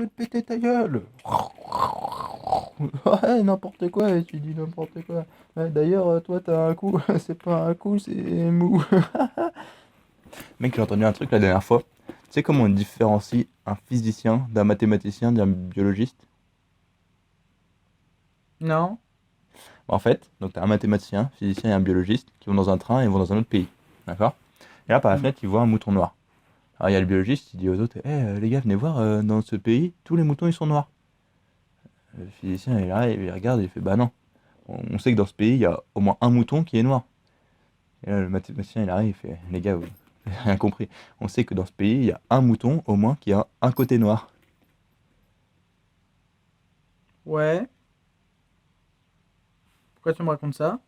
vais te péter ta gueule. Ouais, n'importe quoi, et tu dis n'importe quoi. Ouais, d'ailleurs, toi, t'as un coup, c'est pas un coup, c'est mou. Mec, j'ai entendu un truc la dernière fois. Tu sais comment on différencie un physicien d'un mathématicien d'un biologiste? Non? En fait, donc t'as un mathématicien, un physicien et un biologiste qui vont dans un train et vont dans un autre pays. D'accord? Et là, par la Hmm. fenêtre, ils voient un mouton noir. Alors il y a le biologiste, il dit aux autres, les gars, venez voir, dans ce pays, tous les moutons, ils sont noirs. Le physicien, il arrive, il regarde, il fait, bah non. On sait que dans ce pays, il y a au moins un mouton qui est noir. Et là, le mathématicien, il arrive, il fait, les gars, vous n'avez rien compris. On sait que dans ce pays, il y a un mouton, au moins, qui a un côté noir. Ouais. Pourquoi tu me racontes ça?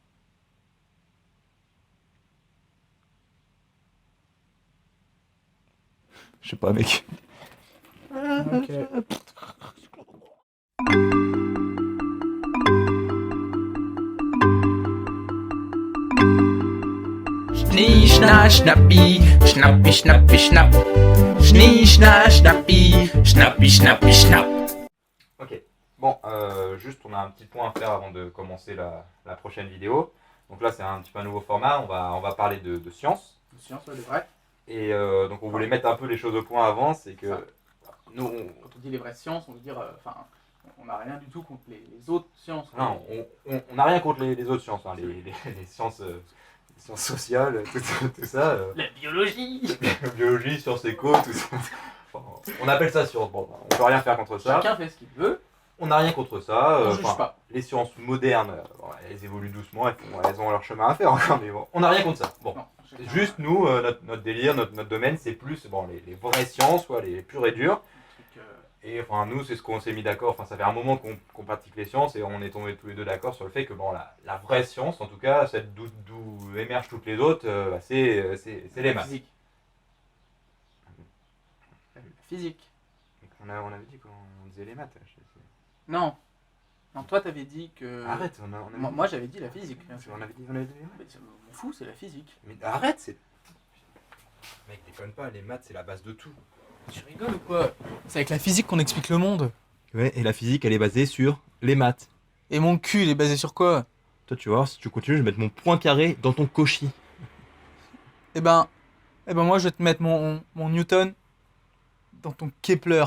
Je sais pas, mec. Ok. Schnee, schna, schnappi, schnappi, schnappi, schnapp. Schnee, schna, schnappi, schnappi, schnappi, schnapp. Ok. Bon, juste on a un petit point à faire avant de commencer la prochaine vidéo. Donc là, c'est un petit peu un nouveau format. On va parler de science. Science, ouais, les vrais. Et donc on voulait mettre un peu les choses au point avant. C'est que Ça. nous, Quand on dit les vraies sciences, on veut dire. Enfin, on n'a rien du tout contre les autres sciences. non, on n'a rien contre les autres sciences, hein, les sciences, les sciences sociales, tout ça. La biologie. Biologie, sciences éco, tout ça. Enfin, on appelle ça science. Bon, on peut rien faire contre ça. Chacun fait ce qu'il veut. On n'a rien contre ça. On juge pas. Les sciences modernes, bon, elles évoluent doucement, elles ont leur chemin à faire encore, mais bon, on n'a rien contre ça. Bon. Non, chacun- Juste nous, notre délire, notre domaine, c'est plus bon, les vraies sciences, quoi, les pures et dures. Un truc, Et enfin, nous, c'est ce qu'on s'est mis d'accord. Enfin, ça fait un moment qu'on pratique les sciences et on est tombés tous les deux d'accord sur le fait que bon, la vraie science, en tout cas, celle d'où émergent toutes les autres, c'est les maths. Physique. La physique. On avait dit qu'on disait les maths. Non. Non, toi t'avais dit que. Arrête, on avait Moi j'avais dit la physique. Bien sûr. on avait dit les maths. Mais ça m'en fout, c'est la physique. Mais arrête, c'est. Mec, déconne pas, les maths, c'est la base de tout. Tu rigoles ou quoi? C'est avec la physique qu'on explique le monde. Ouais, et la physique, elle est basée sur les maths. Et mon cul, il est basé sur quoi? Toi, tu vois, si tu continues, je vais mettre mon point carré dans ton cauchy. Eh ben, moi je vais te mettre mon Newton dans ton Kepler.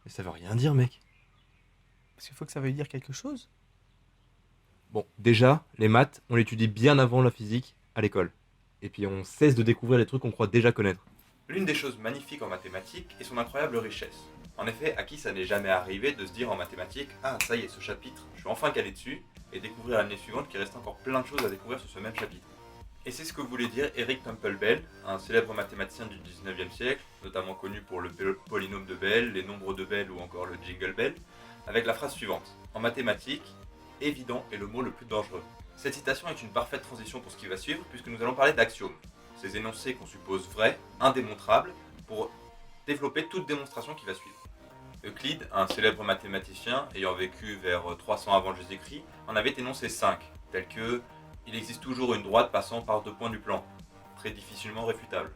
Mais ça veut rien dire, mec. Parce qu'il faut que ça veuille dire quelque chose. Bon, déjà, les maths, on l'étudie bien avant la physique à l'école. Et puis on cesse de découvrir les trucs qu'on croit déjà connaître. L'une des choses magnifiques en mathématiques est son incroyable richesse. En effet, à qui ça n'est jamais arrivé de se dire en mathématiques, ah ça y est, ce chapitre, je vais enfin caler dessus, et découvrir l'année suivante qu'il reste encore plein de choses à découvrir sur ce même chapitre. Et c'est ce que voulait dire Eric Temple Bell, un célèbre mathématicien du 19e siècle, notamment connu pour le polynôme de Bell, les nombres de Bell ou encore le jingle Bell, avec la phrase suivante. En mathématiques, évident est le mot le plus dangereux. Cette citation est une parfaite transition pour ce qui va suivre, puisque nous allons parler d'axiomes. Ces énoncés qu'on suppose vrais, indémontrables, pour développer toute démonstration qui va suivre. Euclide, un célèbre mathématicien ayant vécu vers 300 avant Jésus-Christ, en avait énoncé 5, tels que il existe toujours une droite passant par 2 points du plan, très difficilement réfutable.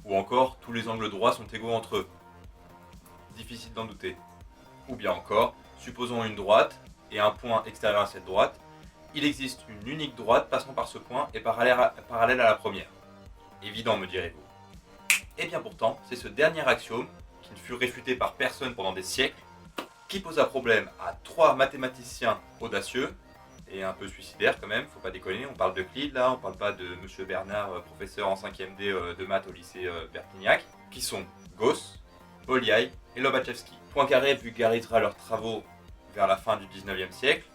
Ou encore, tous les angles droits sont égaux entre eux. Difficile d'en douter. Ou bien encore, supposons une droite et un point extérieur à cette droite, il existe une unique droite passant par ce point et parallèle à la première. Évident, me direz-vous. Et bien pourtant, c'est ce dernier axiome, qui ne fut réfuté par personne pendant des siècles, qui posa problème à 3 mathématiciens audacieux, et un peu suicidaires quand même, faut pas déconner, on parle d'Euclide là, on parle pas de Monsieur Bernard, professeur en 5ème D de maths au lycée Bertignac, qui sont Gauss, Bolyai et Lobachevsky. Poincaré vulgarisera leurs travaux vers la fin du 19e siècle,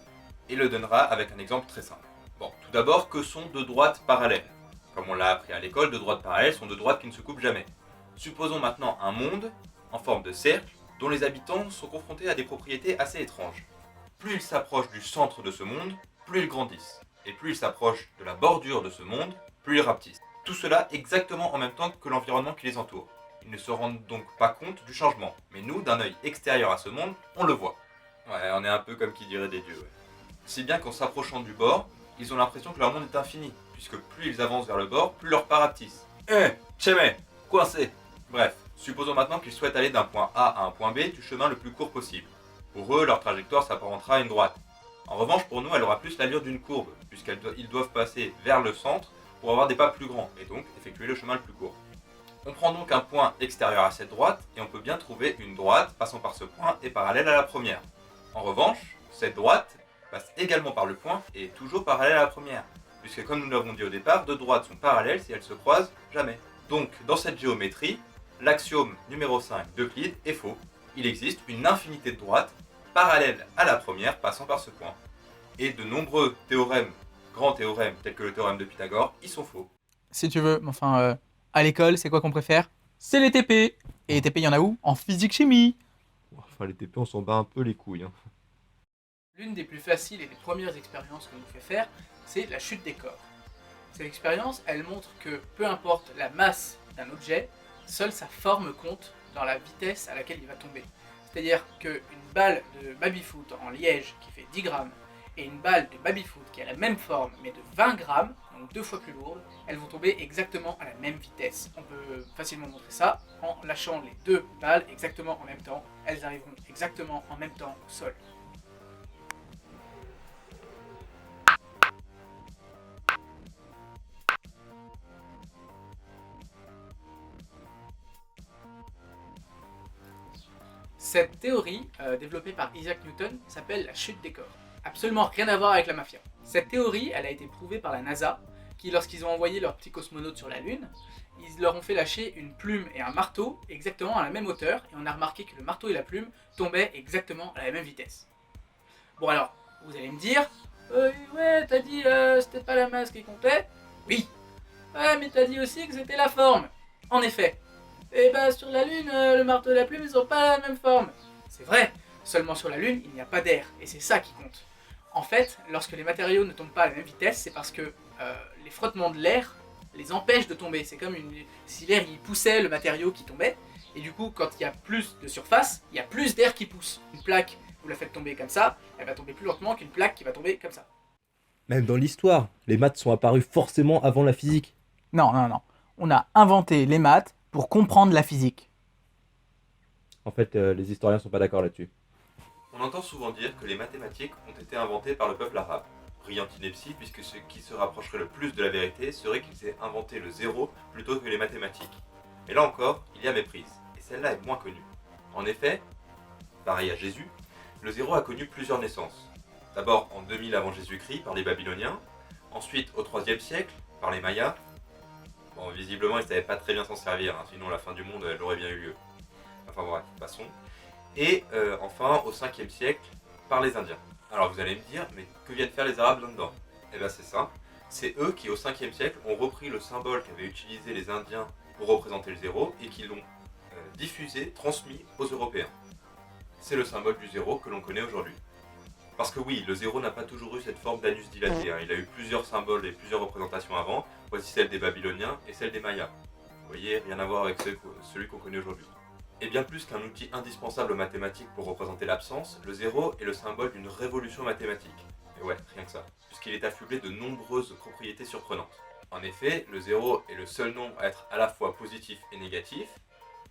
et le donnera avec un exemple très simple. Bon, tout d'abord, que sont deux droites parallèles? Comme on l'a appris à l'école, deux droites parallèles sont deux droites qui ne se coupent jamais. Supposons maintenant un monde en forme de cercle dont les habitants sont confrontés à des propriétés assez étranges. Plus ils s'approchent du centre de ce monde, plus ils grandissent. Et plus ils s'approchent de la bordure de ce monde, plus ils rapetissent. Tout cela exactement en même temps que l'environnement qui les entoure. Ils ne se rendent donc pas compte du changement. Mais nous, d'un œil extérieur à ce monde, on le voit. Ouais, on est un peu comme qui dirait des dieux, ouais. Si bien qu'en s'approchant du bord, ils ont l'impression que leur monde est infini, puisque plus ils avancent vers le bord, plus leurs pas rapetissent. Tchémé, coincé. Bref, Supposons maintenant qu'ils souhaitent aller d'un point A à un point B du chemin le plus court possible. Pour eux, leur trajectoire s'apparentera à une droite. En revanche, pour nous, elle aura plus l'allure d'une courbe, puisqu'ils doivent passer vers le centre pour avoir des pas plus grands, et donc effectuer le chemin le plus court. On prend donc un point extérieur à cette droite, et on peut bien trouver une droite passant par ce point et parallèle à la première. En revanche, cette droite passe également par le point et est toujours parallèle à la première, puisque comme nous l'avons dit au départ, deux droites sont parallèles si elles se croisent jamais. Donc, dans cette géométrie, l'axiome numéro 5 d'Euclide est faux. Il existe une infinité de droites parallèles à la première passant par ce point. Et de nombreux théorèmes, grands théorèmes tels que le théorème de Pythagore, ils sont faux. Si tu veux, enfin, à l'école, c'est quoi qu'on préfère? C'est les TP. Et les TP, il y en a où? En physique-chimie. Enfin, les TP, on s'en bat un peu les couilles. Hein. L'une des plus faciles et des premières expériences qu'on nous fait faire, c'est la chute des corps. Cette expérience, elle montre que peu importe la masse d'un objet, seule sa forme compte dans la vitesse à laquelle il va tomber. C'est-à-dire qu'une balle de baby-foot en liège qui fait 10 grammes et une balle de baby-foot qui a la même forme mais de 20 grammes, donc 2 fois plus lourde, elles vont tomber exactement à la même vitesse. On peut facilement montrer ça en lâchant les deux balles exactement en même temps. Elles arriveront exactement en même temps au sol. Cette théorie, développée par Isaac Newton, s'appelle la chute des corps. Absolument rien à voir avec la mafia. Cette théorie, elle a été prouvée par la NASA, qui lorsqu'ils ont envoyé leurs petits cosmonautes sur la Lune, ils leur ont fait lâcher une plume et un marteau exactement à la même hauteur, et on a remarqué que le marteau et la plume tombaient exactement à la même vitesse. Bon alors, vous allez me dire, ouais, t'as dit c'était pas la masse qui comptait? Oui. Ouais, mais t'as dit aussi que c'était la forme. En effet. Et bah sur la Lune, le marteau et la plume, ils ont pas la même forme. C'est vrai, seulement sur la Lune, il n'y a pas d'air, et c'est ça qui compte. En fait, lorsque les matériaux ne tombent pas à la même vitesse, c'est parce que les frottements de l'air les empêchent de tomber. C'est comme si l'air il poussait le matériau qui tombait, et du coup, quand il y a plus de surface, il y a plus d'air qui pousse. Une plaque, vous la faites tomber comme ça, elle va tomber plus lentement qu'une plaque qui va tomber comme ça. Même dans l'histoire, les maths sont apparus forcément avant la physique. Non, non, non. On a inventé les maths pour comprendre la physique. En fait, les historiens sont pas d'accord là-dessus. On entend souvent dire que les mathématiques ont été inventées par le peuple arabe. Brillante ineptie, puisque ce qui se rapprocherait le plus de la vérité serait qu'ils aient inventé le zéro plutôt que les mathématiques. Mais là encore, il y a méprise, et celle-là est moins connue. En effet, pareil à Jésus, le zéro a connu plusieurs naissances. D'abord en 2000 avant Jésus-Christ par les Babyloniens, ensuite au 3e siècle par les Mayas. Bon, visiblement, ils ne savaient pas très bien s'en servir, hein, sinon la fin du monde, elle aurait bien eu lieu. Enfin bref, passons. Et enfin, au 5e siècle, par les Indiens. Alors vous allez me dire, mais que viennent faire les Arabes là-dedans? Eh bien c'est ça, c'est eux qui au 5e siècle ont repris le symbole qu'avaient utilisé les Indiens pour représenter le zéro et qui l'ont diffusé, transmis aux Européens. C'est le symbole du zéro que l'on connaît aujourd'hui. Parce que oui, le zéro n'a pas toujours eu cette forme d'anus dilaté, hein. Il a eu plusieurs symboles et plusieurs représentations avant. Voici celle des Babyloniens et celle des Mayas. Vous voyez, rien à voir avec celui qu'on connaît aujourd'hui. Et bien plus qu'un outil indispensable aux mathématiques pour représenter l'absence, le zéro est le symbole d'une révolution mathématique. Et ouais, rien que ça, puisqu'il est affublé de nombreuses propriétés surprenantes. En effet, le zéro est le seul nombre à être à la fois positif et négatif,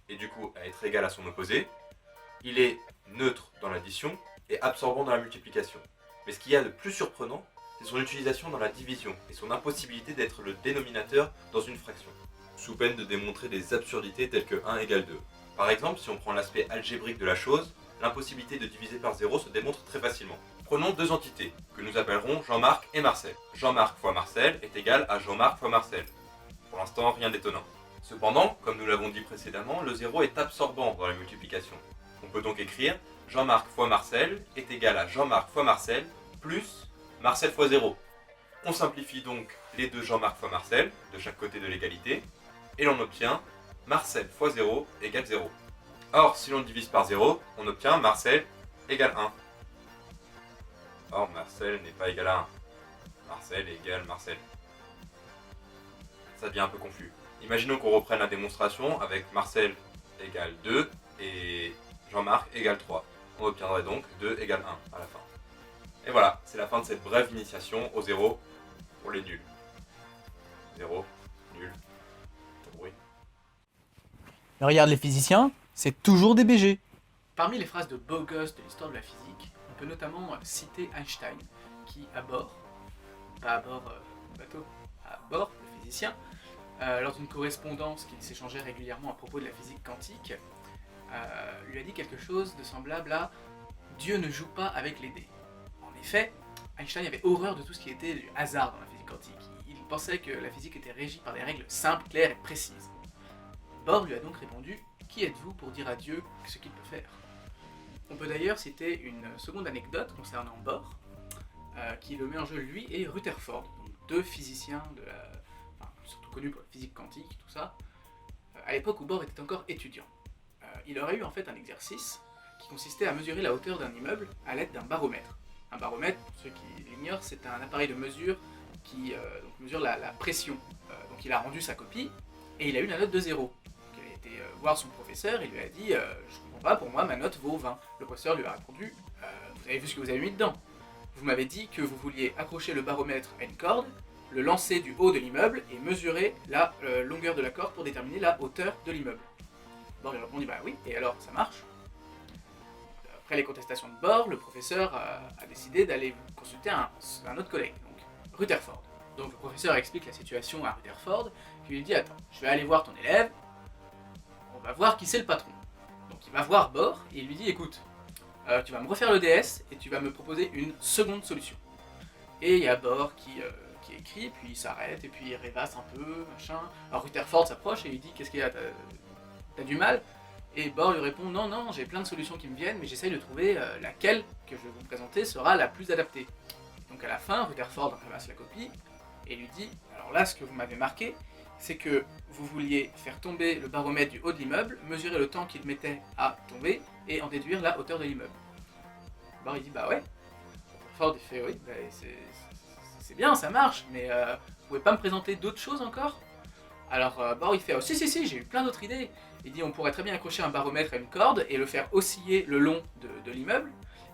et du coup à être égal à son opposé. Il est neutre dans l'addition et absorbant dans la multiplication. Mais ce qu'il y a de plus surprenant, c'est son utilisation dans la division et son impossibilité d'être le dénominateur dans une fraction, sous peine de démontrer des absurdités telles que 1 égale 2. Par exemple, si on prend l'aspect algébrique de la chose, l'impossibilité de diviser par 0 se démontre très facilement. Prenons deux entités, que nous appellerons Jean-Marc et Marcel. Jean-Marc fois Marcel est égal à Jean-Marc fois Marcel. Pour l'instant, rien d'étonnant. Cependant, comme nous l'avons dit précédemment, le 0 est absorbant dans la multiplication. On peut donc écrire Jean-Marc fois Marcel est égal à Jean-Marc fois Marcel plus Marcel fois 0. On simplifie donc les deux Jean-Marc fois Marcel de chaque côté de l'égalité et l'on obtient Marcel fois 0 égale 0. Or, si l'on divise par 0, on obtient Marcel égale 1. Or, Marcel n'est pas égal à 1. Marcel égale Marcel. Ça devient un peu confus. Imaginons qu'on reprenne la démonstration avec Marcel égale 2 et Jean-Marc égale 3. On obtiendrait donc 2 égale 1 à la fin. Et voilà, c'est la fin de cette brève initiation au 0 pour les nuls. 0, nul, bruit. Mais regarde les physiciens, c'est toujours des BG. Parmi les phrases de beau gosse de l'histoire de la physique, on peut notamment citer Einstein, qui à bord, pas à bord bateau, à bord, le physicien, lors d'une correspondance qu'il s'échangeait régulièrement à propos de la physique quantique, lui a dit quelque chose de semblable à « Dieu ne joue pas avec les dés ». En effet, Einstein avait horreur de tout ce qui était du hasard dans la physique quantique. Il pensait que la physique était régie par des règles simples, claires et précises. Bohr lui a donc répondu « Qui êtes-vous pour dire à Dieu ce qu'il peut faire ?» On peut d'ailleurs citer une seconde anecdote concernant Bohr, qui le met en jeu lui et Rutherford, donc deux physiciens surtout connus pour la physique quantique, tout ça, à l'époque où Bohr était encore étudiant. Il aurait eu en fait un exercice qui consistait à mesurer la hauteur d'un immeuble à l'aide d'un baromètre. Un baromètre, pour ceux qui l'ignorent, c'est un appareil de mesure qui donc mesure la pression. Donc il a rendu sa copie et il a eu la note de 0. Donc il a été voir son professeur et lui a dit je comprends pas, pour moi ma note vaut 20. Le professeur lui a répondu vous avez vu ce que vous avez mis dedans. Vous m'avez dit que vous vouliez accrocher le baromètre à une corde, le lancer du haut de l'immeuble et mesurer la longueur de la corde pour déterminer la hauteur de l'immeuble. Bohr lui a répondu bah oui, et alors ça marche. Après les contestations de Bohr, le professeur a décidé d'aller consulter un autre collègue, donc Rutherford. Donc le professeur explique la situation à Rutherford, qui lui dit attends, je vais aller voir ton élève, on va voir qui c'est le patron. Donc il va voir Bohr et il lui dit écoute, tu vas me refaire le DS et tu vas me proposer une seconde solution. Et il y a Bohr qui écrit, puis il s'arrête et puis il rêvasse un peu, machin. Alors Rutherford s'approche et lui dit qu'est-ce qu'il y a, t'as du mal? Et Bohr lui répond non, j'ai plein de solutions qui me viennent, mais j'essaye de trouver laquelle que je vais vous présenter sera la plus adaptée. Donc à la fin, Rutherford ramasse la copie et lui dit alors là, ce que vous m'avez marqué, c'est que vous vouliez faire tomber le baromètre du haut de l'immeuble, mesurer le temps qu'il mettait à tomber et en déduire la hauteur de l'immeuble. Bohr il dit bah ouais. Rutherford il fait oui, bah, c'est bien, ça marche, mais vous pouvez pas me présenter d'autres choses encore? Alors Bohr il fait oh, si, j'ai eu plein d'autres idées. Il dit on pourrait très bien accrocher un baromètre à une corde et le faire osciller le long de l'immeuble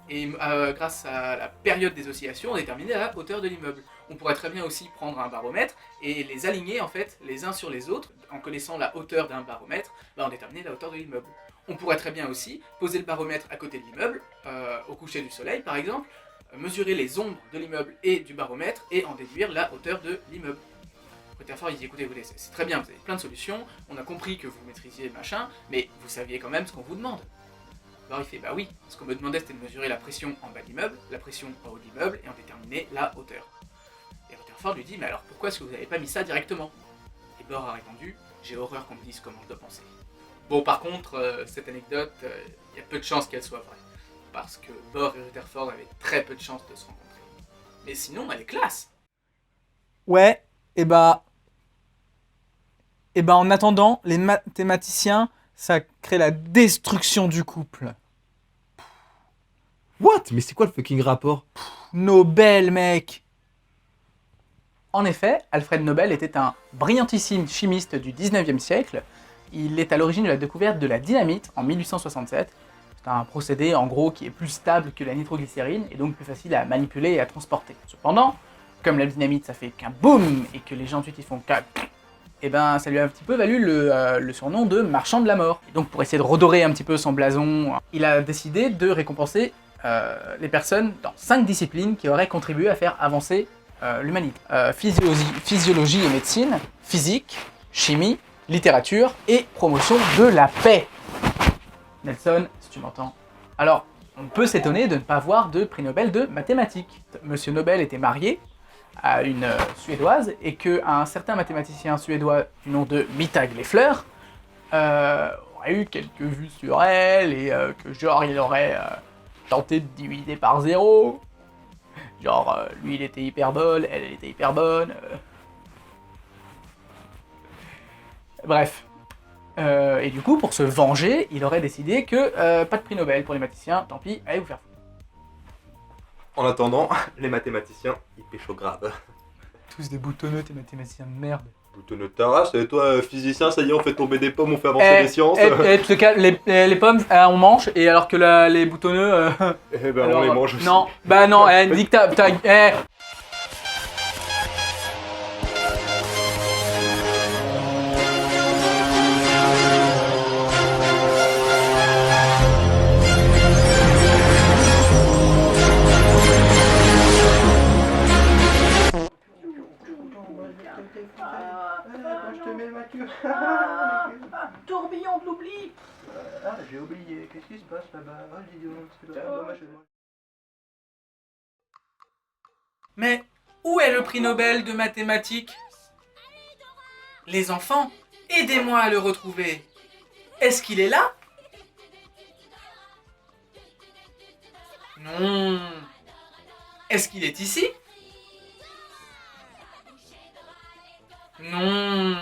et grâce à la période des oscillations déterminer la hauteur de l'immeuble. On pourrait très bien aussi prendre un baromètre et les aligner en fait les uns sur les autres en connaissant la hauteur d'un baromètre, en déterminer la hauteur de l'immeuble. On pourrait très bien aussi poser le baromètre à côté de l'immeuble, au coucher du soleil par exemple, mesurer les ombres de l'immeuble et du baromètre et en déduire la hauteur de l'immeuble. Rutherford il dit écoutez, c'est très bien, vous avez plein de solutions, on a compris que vous maîtrisiez machin, mais vous saviez quand même ce qu'on vous demande. Alors il fait bah oui, ce qu'on me demandait c'était de mesurer la pression en bas de l'immeuble, la pression en haut de l'immeuble et en déterminer la hauteur. Et Rutherford lui dit mais alors pourquoi est-ce que vous n'avez pas mis ça directement? Et Bohr a répondu j'ai horreur qu'on me dise comment je dois penser. Bon par contre, cette anecdote, il y a peu de chances qu'elle soit vraie, parce que Bohr et Rutherford avaient très peu de chances de se rencontrer. Mais sinon elle est classe. Ouais, et bah en attendant, les mathématiciens, ça crée la destruction du couple. What? Mais c'est quoi le fucking rapport? Nobel, mec! En effet, Alfred Nobel était un brillantissime chimiste du 19e siècle. Il est à l'origine de la découverte de la dynamite en 1867. C'est un procédé en gros qui est plus stable que la nitroglycérine et donc plus facile à manipuler et à transporter. Cependant, comme la dynamite ça fait qu'un boom et que les gens ensuite ils font qu'un... Et ben ça lui a un petit peu valu le surnom de marchand de la mort. Et donc pour essayer de redorer un petit peu son blason, il a décidé de récompenser les personnes dans 5 disciplines qui auraient contribué à faire avancer l'humanité. Physiologie et médecine, physique, chimie, littérature et promotion de la paix. Nelson, si tu m'entends. Alors, on peut s'étonner de ne pas voir de prix Nobel de mathématiques. Monsieur Nobel était marié à une Suédoise et qu'un certain mathématicien suédois du nom de Mittag Leffler aurait eu quelques vues sur elle et que genre il aurait tenté de diviser par 0. Genre lui il était hyper bonne, elle était hyper bonne. Bref. Et du coup pour se venger, il aurait décidé que pas de prix Nobel pour les mathématiciens, tant pis, allez vous faire foutre. En attendant, les mathématiciens, ils pécho grave. Tous des boutonneux, tes mathématiciens de merde. Boutonneux de ta race, et toi, physicien, ça y est, on fait tomber des pommes, on fait avancer les sciences. Les pommes, on mange, et alors que les boutonneux... Eh ben, alors, on les mange aussi. Non, bah non, dis que t'as... Ah, j'ai oublié, qu'est-ce qui se passe là-bas? Oh, dis donc, c'est dommage. Mais où est le prix Nobel de mathématiques? Les enfants, aidez-moi à le retrouver. Est-ce qu'il est là? Non. Est-ce qu'il est ici? Non.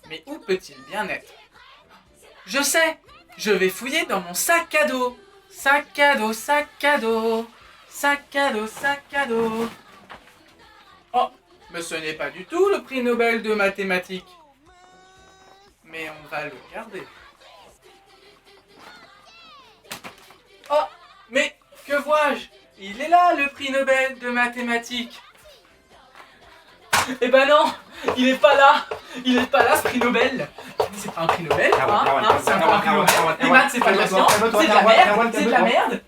Mais où peut-il bien être? Je sais. Je vais fouiller dans mon sac à dos. Sac à dos, sac à dos. Sac à dos, sac à dos. Oh, mais ce n'est pas du tout le prix Nobel de mathématiques. Mais on va le garder. Oh, mais que vois-je? Il est là, le prix Nobel de mathématiques. Eh ben non, il est pas là. Il est pas là, ce prix Nobel. C'est pas un prix Nobel, hein, c'est un prix Nobel. Les maths, c'est pas de la science, c'est de la merde, c'est de la merde.